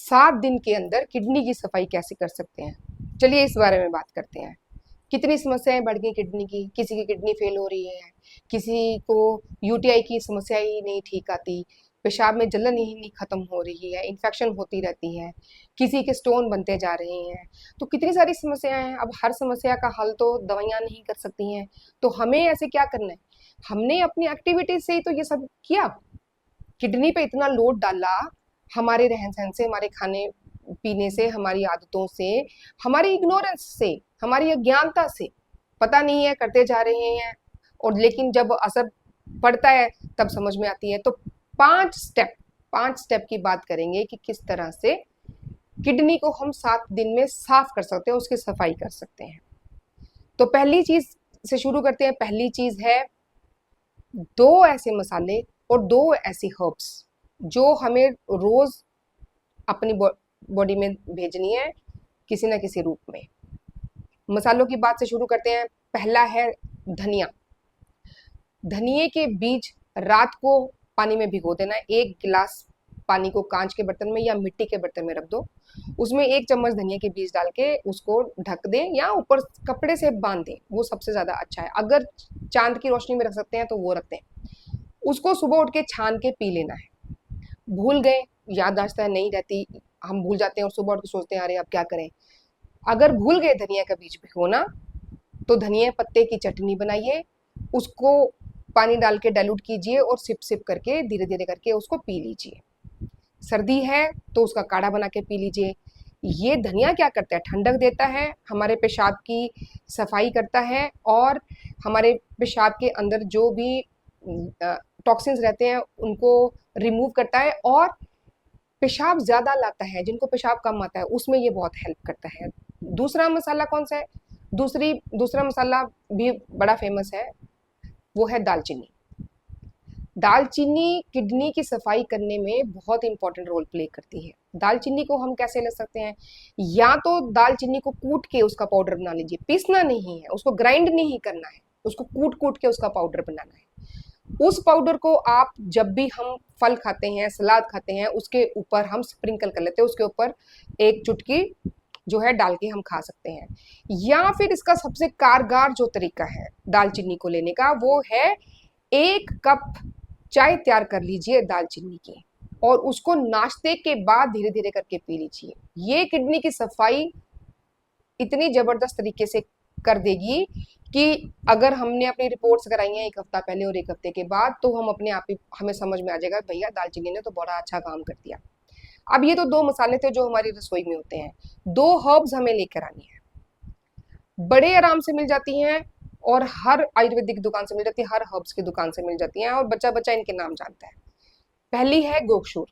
7 दिन के अंदर किडनी की सफाई कैसे कर सकते हैं, चलिए इस बारे में बात करते हैं। कितनी समस्याएं बढ़ गई किडनी की, किसी की किडनी फेल हो रही है, किसी को यूटीआई की समस्या ही नहीं ठीक आती, पेशाब में जलन ही नहीं खत्म हो रही है, इन्फेक्शन होती रहती है, किसी के स्टोन बनते जा रहे हैं। तो कितनी सारी समस्याएं हैं। अब हर समस्या का हल तो दवाइयां नहीं कर सकती हैं। तो हमें ऐसे क्या करना है, हमने अपनी एक्टिविटी से ही तो ये सब किया। किडनी पे इतना लोड डाला, हमारे रहन सहन से, हमारे खाने पीने से, हमारी आदतों से, हमारी इग्नोरेंस से, हमारी अज्ञानता से, पता नहीं है करते जा रहे हैं। और लेकिन जब असर पड़ता है तब समझ में आती है। तो 5 स्टेप की बात करेंगे कि किस तरह से किडनी को हम 7 दिन में साफ कर सकते हैं, उसकी सफाई कर सकते हैं। तो पहली चीज से शुरू करते हैं। पहली चीज है 2 ऐसे मसाले और 2 ऐसी हर्ब्स जो हमें रोज अपनी बॉडी में भेजनी है किसी ना किसी रूप में। मसालों की बात से शुरू करते हैं। पहला है धनिया। धनिए के बीज रात को पानी में भिगो देना है। 1 गिलास पानी को कांच के बर्तन में या मिट्टी के बर्तन में रख दो, उसमें 1 चम्मच धनिया के बीज डाल के उसको ढक दें या ऊपर कपड़े से बांध दें, वो सबसे ज्यादा अच्छा है। अगर चांद की रोशनी में रख सकते हैं तो वो रखते हैं। उसको सुबह उठ के छान के पी लेना है। भूल गए, याददाश्त नहीं रहती, हम भूल जाते हैं और सुबह उठ के सोचते हैं अरे अब क्या करें। अगर भूल गए धनिया का बीज भिगोना, तो धनिया पत्ते की चटनी बनाइए, उसको पानी डाल के डाइल्यूट कीजिए और सिप सिप करके धीरे धीरे करके उसको पी लीजिए। सर्दी है तो उसका काढ़ा बना के पी लीजिए। ये धनिया क्या करता है, ठंडक देता है, हमारे पेशाब की सफाई करता है और हमारे पेशाब के अंदर जो भी टॉक्सिन्स रहते हैं उनको रिमूव करता है और पेशाब ज्यादा लाता है। जिनको पेशाब कम आता है उसमें ये बहुत हेल्प करता है। दूसरा मसाला कौन सा है, दूसरा मसाला भी बड़ा फेमस है, वो है दालचीनी। दालचीनी किडनी की सफाई करने में बहुत इंपॉर्टेंट रोल प्ले करती है। दालचीनी को हम कैसे ले सकते हैं, या तो दालचीनी को कूट के उसका पाउडर बना लीजिए। पीसना नहीं है, उसको ग्राइंड नहीं करना है, उसको कूट कूट के उसका पाउडर बनाना है। उस पाउडर को आप जब भी हम फल खाते हैं, सलाद खाते हैं, उसके ऊपर हम स्प्रिंकल कर लेते हैं, उसके ऊपर 1 चुटकी जो है डाल के हम खा सकते हैं। या फिर इसका सबसे कारगर जो तरीका है दालचीनी को लेने का, वो है 1 कप चाय तैयार कर लीजिए दालचीनी की और उसको नाश्ते के बाद धीरे धीरे करके पी लीजिए। ये किडनी की सफाई इतनी जबरदस्त तरीके से कर देगी कि अगर हमने अपनी रिपोर्ट्स कराई हैं 1 हफ्ता पहले और 1 हफ्ते के बाद, तो हम अपने आप ही हमें समझ में आ जाएगा भैया दालचीनी ने तो बड़ा अच्छा काम कर दिया। अब ये तो 2 मसाले थे जो हमारी रसोई में होते हैं। 2 हर्ब्स हमें लेकर आनी है, बड़े आराम से मिल जाती हैं और हर आयुर्वेदिक दुकान से मिल जाती है, हर हर्ब्स की दुकान से मिल जाती हैं और बच्चा बच्चा इनके नाम जानता है। पहली है गोक्षूर।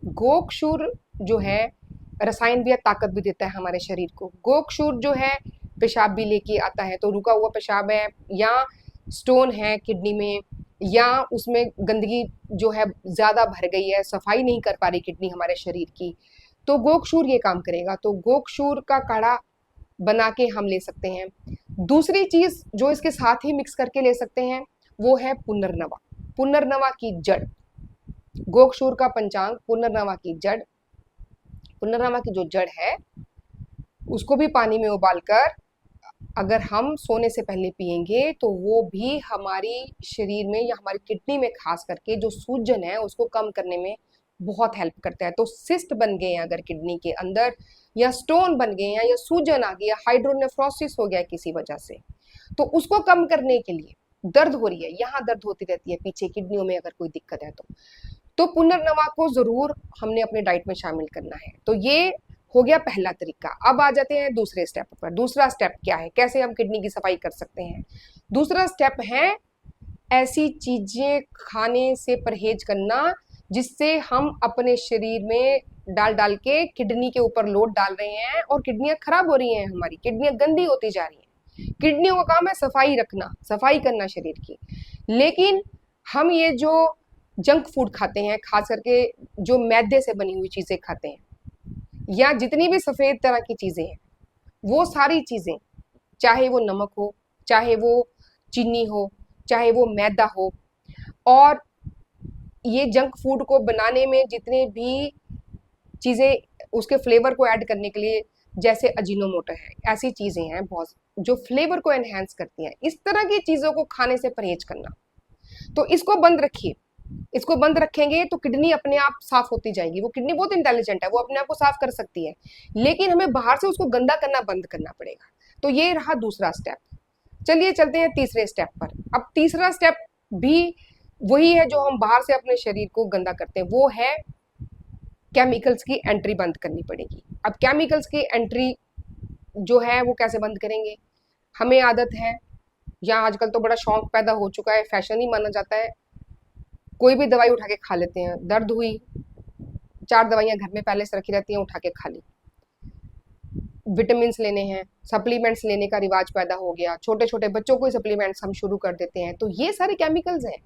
गोक्षूर जो है रसायन भी है, ताकत भी देता है हमारे शरीर को। गोक्षूर जो है पेशाब भी लेके आता है, तो रुका हुआ पेशाब है या स्टोन है किडनी में या उसमें गंदगी जो है ज्यादा भर गई है, सफाई नहीं कर पा रही किडनी हमारे शरीर की, तो गोक्षूर ये काम करेगा। तो गोक्षूर का काढ़ा बना के हम ले सकते हैं। दूसरी चीज जो इसके साथ ही मिक्स करके ले सकते हैं वो है पुनर्नवा। पुनर्नवा की जड़, गोक्षूर का पंचांग, पुनर्नवा की जड़। पुनर्नवा की जो जड़ है उसको भी पानी में उबालकर अगर हम सोने से पहले पिएंगे तो वो भी हमारी शरीर में या हमारी किडनी में खास करके जो सूजन है उसको कम करने में बहुत हेल्प करता है। तो सिस्ट बन गए हैं अगर किडनी के अंदर, या स्टोन बन गए हैं, या सूजन आ गई, या हाइड्रोनेफ्रोसिस हो गया किसी वजह से, तो उसको कम करने के लिए, दर्द हो रही है, यहाँ दर्द होती रहती है पीछे किडनियों में अगर कोई दिक्कत है तो पुनर्नवा को जरूर हमने अपने डाइट में शामिल करना है। तो ये हो गया पहला तरीका। अब आ जाते हैं दूसरे स्टेप पर। दूसरा स्टेप क्या है, कैसे हम किडनी की सफाई कर सकते हैं। दूसरा स्टेप है ऐसी चीजें खाने से परहेज करना जिससे हम अपने शरीर में डाल डाल के किडनी के ऊपर लोड डाल रहे हैं और किडनियां खराब हो रही हैं, हमारी किडनियां गंदी होती जा रही हैं। किडनियों का काम है सफाई रखना, सफाई करना शरीर की। लेकिन हम ये जो जंक फूड खाते हैं, खास करके जो मैदे से बनी हुई चीजें खाते हैं या जितनी भी सफेद तरह की चीजें हैं, वो सारी चीजें, चाहे वो नमक हो, चाहे वो चीनी हो, चाहे वो मैदा हो, और ये जंक फूड को बनाने में जितने भी चीजें उसके फ्लेवर को ऐड करने के लिए, जैसे अजीनोमोटो है, ऐसी चीजें हैं बहुत जो फ्लेवर को एनहेंस करती हैं। इस तरह की चीजों को खाने से परहेज करना। तो इसको बंद रखिए। इसको बंद रखेंगे तो किडनी अपने आप साफ होती जाएगी। वो किडनी बहुत इंटेलिजेंट है, वो अपने आप को साफ कर सकती है, लेकिन हमें बाहर से उसको गंदा करना बंद करना पड़ेगा। तो ये रहा दूसरा स्टेप। चलिए चलते हैं तीसरे स्टेप पर। अब तीसरा स्टेप भी वही है जो हम बाहर से अपने शरीर को गंदा करते हैं, वो है केमिकल्स की एंट्री बंद करनी पड़ेगी। अब केमिकल्स की एंट्री जो है वो कैसे बंद करेंगे? हमें आदत है, या आजकल तो बड़ा शौक पैदा हो चुका है, फैशन ही माना जाता है, कोई भी दवाई उठा के खा लेते हैं। दर्द हुई, 4 दवाइयां घर में पहले से रखी रहती हैं, उठा के खा ली। विटामिन लेने हैं, सप्लीमेंट्स लेने का रिवाज पैदा हो गया, छोटे छोटे बच्चों को सप्लीमेंट्स हम शुरू कर देते हैं। तो ये सारे केमिकल्स हैं।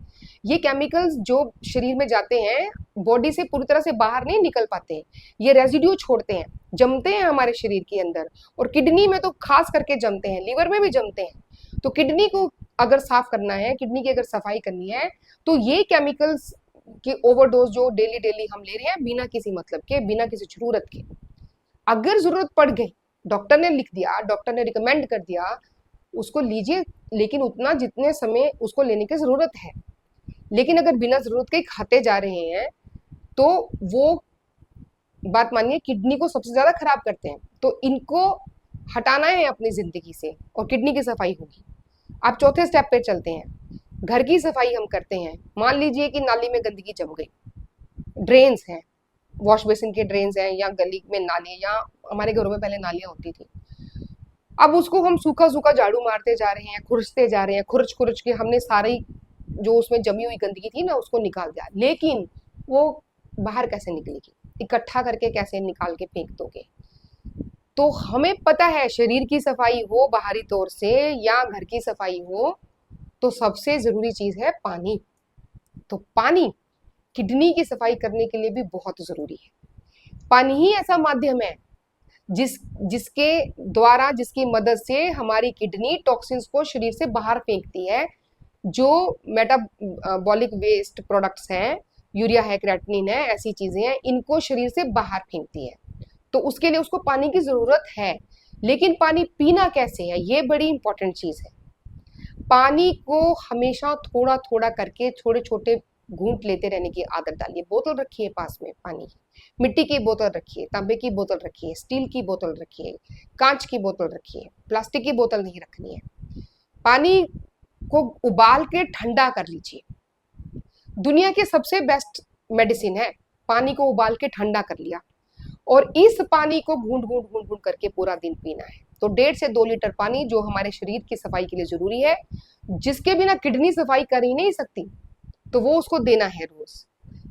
ये केमिकल्स जो शरीर में जाते हैं, बॉडी से पूरी तरह से बाहर नहीं निकल पाते, ये रेजिड्यू छोड़ते हैं, जमते हैं हमारे शरीर के अंदर, और किडनी में तो खास करके जमते हैं, लिवर में भी जमते हैं। तो किडनी को अगर साफ करना है, किडनी की अगर सफाई करनी है, तो ये केमिकल्स की ओवरडोज जो डेली डेली हम ले रहे हैं बिना किसी मतलब के, बिना किसी जरूरत के, अगर जरूरत पड़ गई, डॉक्टर ने लिख दिया, डॉक्टर ने रिकमेंड कर दिया, उसको लीजिए, लेकिन उतना जितने समय उसको लेने की जरूरत है। लेकिन अगर बिना जरूरत के खाते जा रहे हैं तो वो बात मानिए किडनी को सबसे ज्यादा खराब करते हैं। तो इनको हटाना है अपनी जिंदगी से और किडनी की सफाई होगी। आप चौथे स्टेप पे चलते हैं। घर की सफाई हम करते हैं। मान लीजिए कि नाली में गंदगी जम गई, ड्रेन्स हैं, वॉश बेसिन के ड्रेन्स हैं, या गली में नाली, या हमारे घरों में पहले नालियां होती थी। अब उसको हम सूखा सूखा झाड़ू मारते जा रहे हैं, खुरचते जा रहे हैं, खुरच खुरच के हमने सारी जो उसमें जमी हुई गंदगी थी ना उसको निकाल दिया, लेकिन वो बाहर कैसे निकलेगी? इकट्ठा करके कैसे निकाल के फेंक दोगे? तो हमें पता है शरीर की सफाई हो बाहरी तौर से या घर की सफाई हो, तो सबसे जरूरी चीज है पानी। तो पानी किडनी की सफाई करने के लिए भी बहुत जरूरी है। पानी ही ऐसा माध्यम है जिसके द्वारा, जिसकी मदद से हमारी किडनी टॉक्सिन्स को शरीर से बाहर फेंकती है। जो मेटाबॉलिक वेस्ट प्रोडक्ट्स हैं, यूरिया है, क्रेटिनिन है, ऐसी चीजें हैं, इनको शरीर से बाहर फेंकती है। तो उसके लिए उसको पानी की जरूरत है। लेकिन पानी पीना कैसे है, ये बड़ी इंपॉर्टेंट चीज है। पानी को हमेशा थोड़ा थोड़ा करके, छोटे छोटे घूंट लेते रहने की आदत डालिए। बोतल रखिए पास में पानी की, मिट्टी की बोतल रखिए, तांबे की बोतल रखिए, स्टील की बोतल रखिए, कांच की बोतल रखिए, प्लास्टिक की बोतल नहीं रखनी है। पानी को उबाल के ठंडा कर लीजिए। दुनिया के सबसे बेस्ट मेडिसिन है, पानी को उबाल के ठंडा कर लिया, और इस पानी को घूंट घूंट घूंट घूंट करके पूरा दिन पीना है। तो 1.5 से 2 लीटर पानी जो हमारे शरीर की सफाई के लिए जरूरी है, जिसके बिना किडनी सफाई कर ही नहीं सकती, तो वो उसको देना है रोज।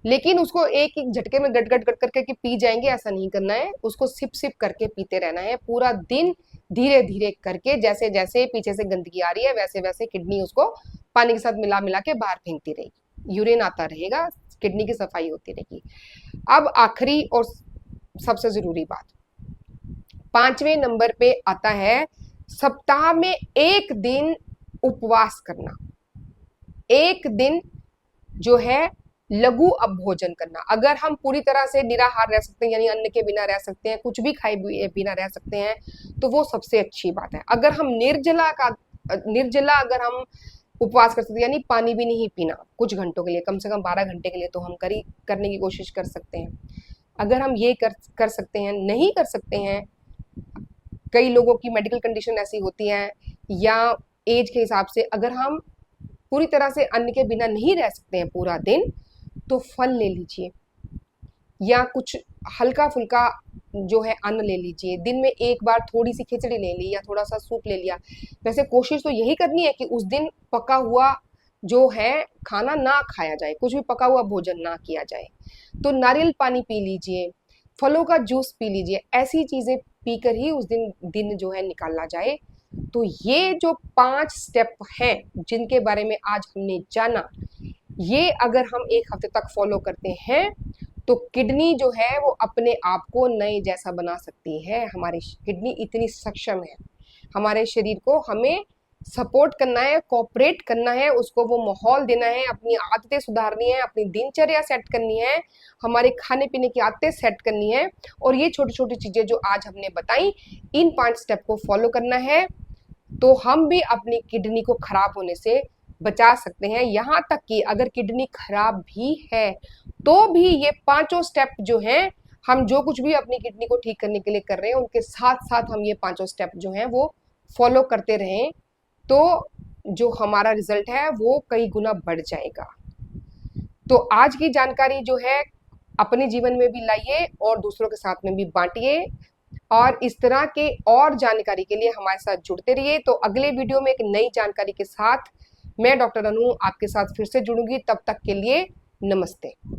लेकिन उसको एक एक झटके में गट गट गट करके कि पी जाएंगे, ऐसा नहीं करना है। उसको सिप सिप करके पीते रहना है पूरा दिन, धीरे धीरे करके। जैसे जैसे पीछे से गंदगी आ रही है, वैसे वैसे किडनी उसको पानी के साथ मिला मिला के बाहर फेंकती रहेगी, यूरिन आता रहेगा, किडनी की सफाई होती रहेगी। अब आखिरी और सबसे जरूरी बात, 5वें नंबर पे आता है सप्ताह में 1 दिन उपवास करना। 1 दिन जो है लघु अपभोजन करना। अगर हम पूरी तरह से निराहार रह सकते हैं, यानी अन्न के बिना रह सकते हैं, कुछ भी खाए बिना रह सकते हैं, तो वो सबसे अच्छी बात है। अगर हम निर्जला अगर हम उपवास कर सकते हैं, यानी पानी भी नहीं पीना कुछ घंटों के लिए, कम से कम 12 घंटे के लिए, तो हम करने की कोशिश कर सकते हैं। अगर हम ये कर सकते हैं, नहीं कर सकते हैं, कई लोगों की मेडिकल कंडीशन ऐसी होती है या एज के हिसाब से, अगर हम पूरी तरह से अन्न के बिना नहीं रह सकते हैं पूरा दिन, तो फल ले लीजिए या कुछ हल्का फुल्का जो है अन्न ले लीजिए। दिन में 1 बार थोड़ी सी खिचड़ी ले ली या थोड़ा सा सूप ले लिया। वैसे कोशिश तो यही करनी है कि उस दिन पका हुआ जो है खाना ना खाया जाए, कुछ भी पका हुआ भोजन ना किया जाए। तो नारियल पानी पी लीजिए, फलों का जूस पी लीजिए, ऐसी चीजें पीकर ही उस दिन जो है निकालना जाए। तो ये जो 5 स्टेप हैं जिनके बारे में आज हमने जाना, ये अगर हम 1 हफ्ते तक फॉलो करते हैं तो किडनी जो है वो अपने आप को नए जैसा बना सकती है। हमारी किडनी इतनी सक्षम है हमारे शरीर को हमें सपोर्ट करना है, कोऑपरेट करना है, उसको वो माहौल देना है, अपनी आदतें सुधारनी है, अपनी दिनचर्या सेट करनी है, हमारे खाने पीने की आदतें सेट करनी है। और ये छोटी छोटी चीजें जो आज हमने बताई, इन 5 स्टेप को फॉलो करना है, तो हम भी अपनी किडनी को खराब होने से बचा सकते हैं। यहाँ तक कि अगर किडनी खराब भी है तो भी ये 5 स्टेप जो हैं, हम जो कुछ भी अपनी किडनी को ठीक करने के लिए कर रहे हैं, उनके साथ साथ हम ये 5 स्टेप जो हैं वो फॉलो करते रहें, तो जो हमारा रिजल्ट है वो कई गुना बढ़ जाएगा। तो आज की जानकारी जो है अपने जीवन में भी लाइए और दूसरों के साथ में भी बांटिए, और इस तरह के और जानकारी के लिए हमारे साथ जुड़ते रहिए। तो अगले वीडियो में एक नई जानकारी के साथ मैं डॉक्टर अनु आपके साथ फिर से जुड़ूंगी। तब तक के लिए नमस्ते।